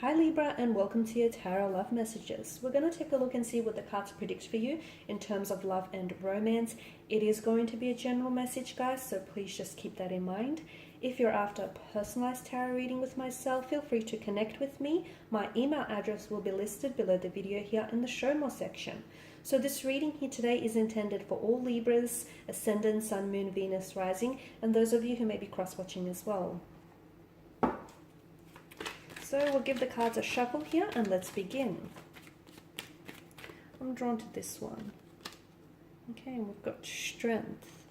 Hi Libra, and welcome to your Tarot Love Messages. We're going to take a look and see what the cards predict for you in terms of love and romance. It is going to be a general message, guys, so please just keep that in mind. If you're after a personalized tarot reading with myself, feel free to connect with me. My email address will be listed below the video here in the Show More section. So this reading here today is intended for all Libras, Ascendant, Sun, Moon, Venus, Rising, and those of you who may be cross-watching as well. So we'll give the cards a shuffle here and let's begin. I'm drawn to this one. Okay, and we've got Strength.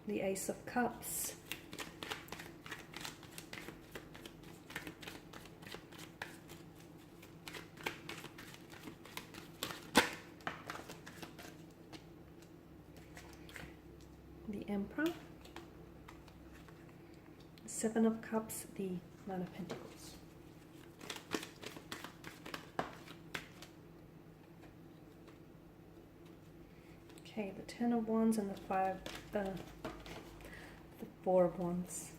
The Ace of Cups. The Emperor. Seven of Cups, the Nine of Pentacles. Okay, the Ten of Wands and the Four of Wands.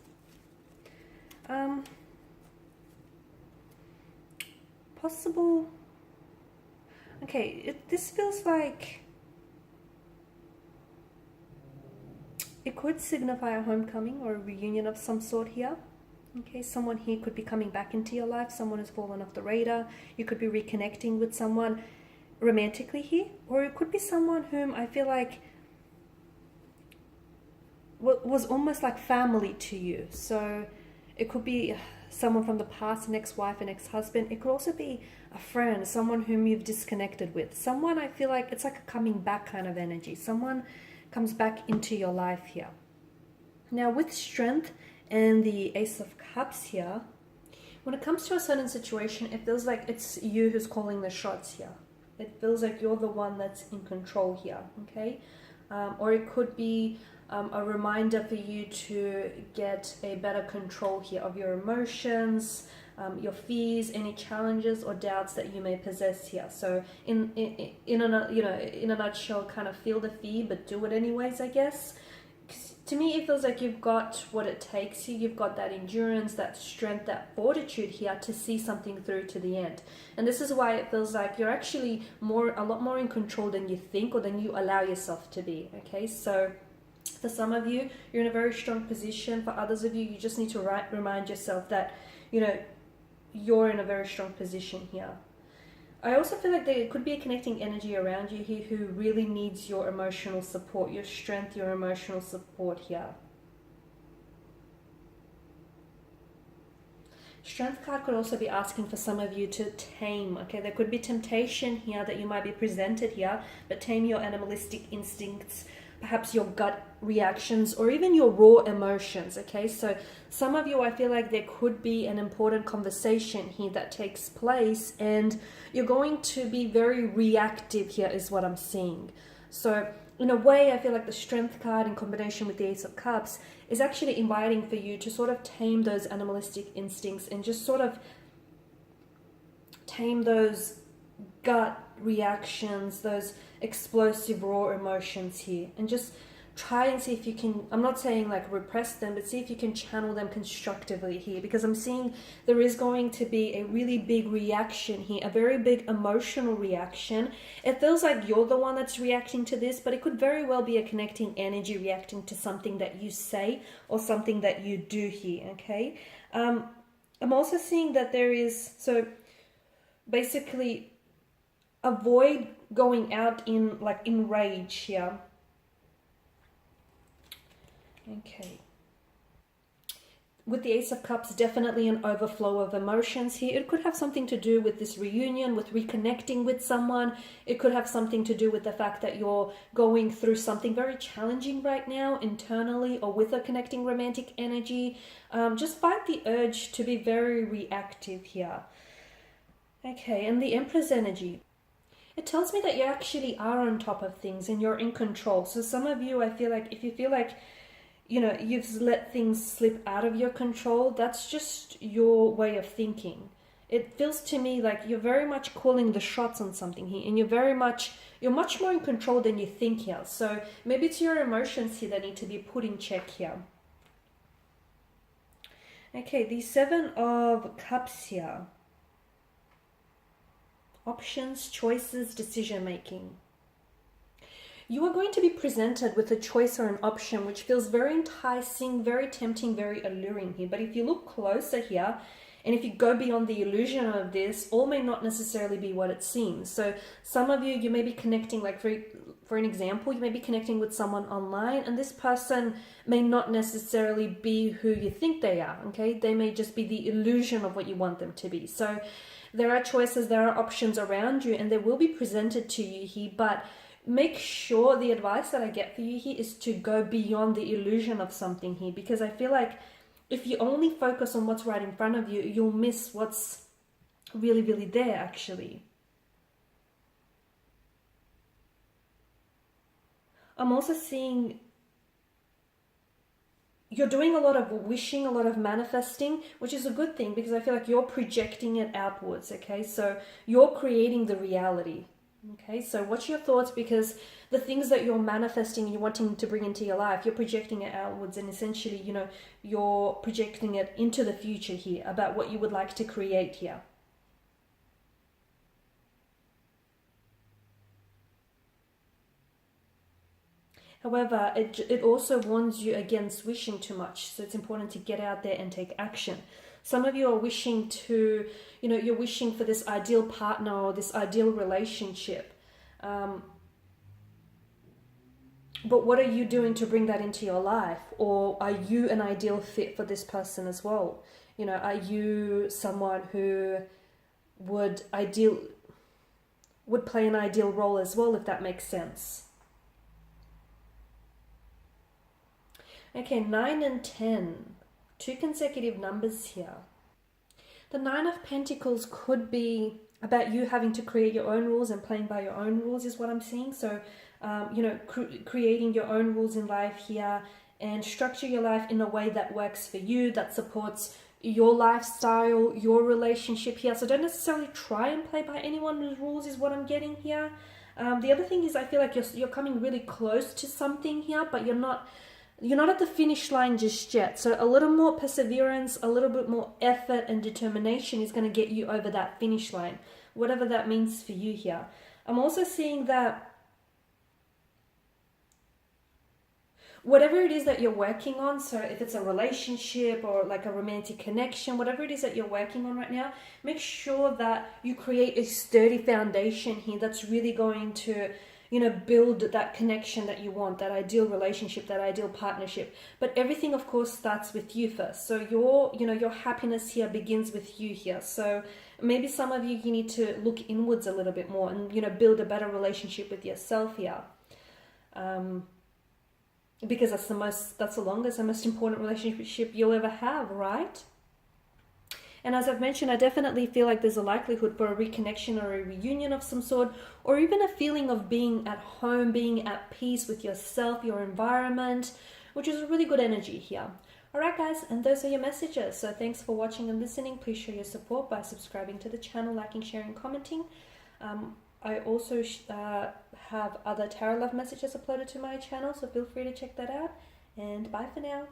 Possible. Okay, this feels like it could signify a homecoming or a reunion of some sort here. Okay, someone here could be coming back into your life. Someone has fallen off the radar. You could be reconnecting with someone romantically here. Or it could be someone whom I feel like was almost like family to you. So it could be someone from the past, an ex-wife, an ex-husband. It could also be a friend, someone whom you've disconnected with. Someone I feel like it's like a coming back kind of energy. Someone comes back into your life here. Now with Strength and the Ace of Cups here, when it comes to a certain situation, it feels like it's you who's calling the shots here. It feels like you're the one that's in control here, okay? Or it could be a reminder for you to get a better control here of your emotions, your fears, any challenges or doubts that you may possess here. So in a nutshell, kind of feel the fear but do it anyways, I guess. To me, it feels like you've got what it takes here. You've got that endurance, that strength, that fortitude here to see something through to the end. And this is why it feels like you're actually a lot more in control than you think or than you allow yourself to be. Okay, so for some of you, you're in a very strong position. For others of you, you just need to remind yourself that, you're in a very strong position here. I also feel like there could be a connecting energy around you here who really needs your emotional support, your strength, your emotional support here. Strength card could also be asking for some of you to tame, okay? There could be temptation here that you might be presented here, but tame your animalistic instincts, perhaps your gut reactions, or even your raw emotions, okay? So some of you, I feel like there could be an important conversation here that takes place and you're going to be very reactive here is what I'm seeing. So in a way, I feel like the Strength card in combination with the Ace of Cups is actually inviting for you to sort of tame those animalistic instincts and just sort of tame those gut reactions, those explosive raw emotions here, and just try and see if you can, I'm not saying like repress them, but see if you can channel them constructively here, because I'm seeing there is going to be a really big reaction here, a very big emotional reaction. It feels like you're the one that's reacting to this, but it could very well be a connecting energy reacting to something that you say or something that you do here, okay? I'm also seeing that there is, so basically avoid going out in rage here. Okay. With the Ace of Cups, definitely an overflow of emotions here. It could have something to do with this reunion, with reconnecting with someone. It could have something to do with the fact that you're going through something very challenging right now internally or with a connecting romantic energy. Just fight the urge to be very reactive here. Okay, and the Empress energy. It tells me that you actually are on top of things and you're in control. So some of you, I feel like, if you feel like, you've let things slip out of your control, that's just your way of thinking. It feels to me like you're very much calling the shots on something here, and you're much more in control than you think here. So maybe it's your emotions here that need to be put in check here. Okay, the Seven of Cups here. Options, choices, decision making. You are going to be presented with a choice or an option which feels very enticing, very tempting, very alluring here. But if you look closer here, and if you go beyond the illusion of this, all may not necessarily be what it seems. So some of you may be connecting, like for an example, you may be connecting with someone online, and this person may not necessarily be who you think they are, okay? They may just be the illusion of what you want them to be. So there are choices, there are options around you, and they will be presented to you here, but make sure, the advice that I get for you here is to go beyond the illusion of something here, because I feel like if you only focus on what's right in front of you, you'll miss what's really, really there actually. I'm also seeing you're doing a lot of wishing, a lot of manifesting, which is a good thing because I feel like you're projecting it outwards, okay? So you're creating the reality, okay? So watch your thoughts, because the things that you're manifesting, you're wanting to bring into your life, you're projecting it outwards, and essentially, you know, you're projecting it into the future here about what you would like to create here. However, it also warns you against wishing too much. So it's important to get out there and take action. Some of you are wishing to, you know, you're wishing for this ideal partner or this ideal relationship. But what are you doing to bring that into your life? Or are you an ideal fit for this person as well? You know, are you someone who would play an ideal role as well, if that makes sense? Okay, 9 and 10, two consecutive numbers here. The 9 of Pentacles could be about you having to create your own rules and playing by your own rules is what I'm seeing. So, you know, creating your own rules in life here and structure your life in a way that works for you, that supports your lifestyle, your relationship here. So don't necessarily try and play by anyone's rules is what I'm getting here. The other thing is I feel like you're coming really close to something here, but you're not at the finish line just yet. So a little more perseverance, a little bit more effort and determination is going to get you over that finish line, whatever that means for you here. I'm also seeing that whatever it is that you're working on, so if it's a relationship or like a romantic connection, whatever it is that you're working on right now, make sure that you create a sturdy foundation here that's really going to, you know, build that connection that you want, that ideal relationship, that ideal partnership. But everything, of course, starts with you first. So your happiness here begins with you here. So maybe some of you need to look inwards a little bit more and, you know, build a better relationship with yourself here. Because that's the longest and most important relationship you'll ever have, right? And as I've mentioned, I definitely feel like there's a likelihood for a reconnection or a reunion of some sort, or even a feeling of being at home, being at peace with yourself, your environment, which is a really good energy here. Alright guys, and those are your messages. So thanks for watching and listening. Please show your support by subscribing to the channel, liking, sharing, commenting. I also have other tarot love messages uploaded to my channel, so feel free to check that out. And bye for now.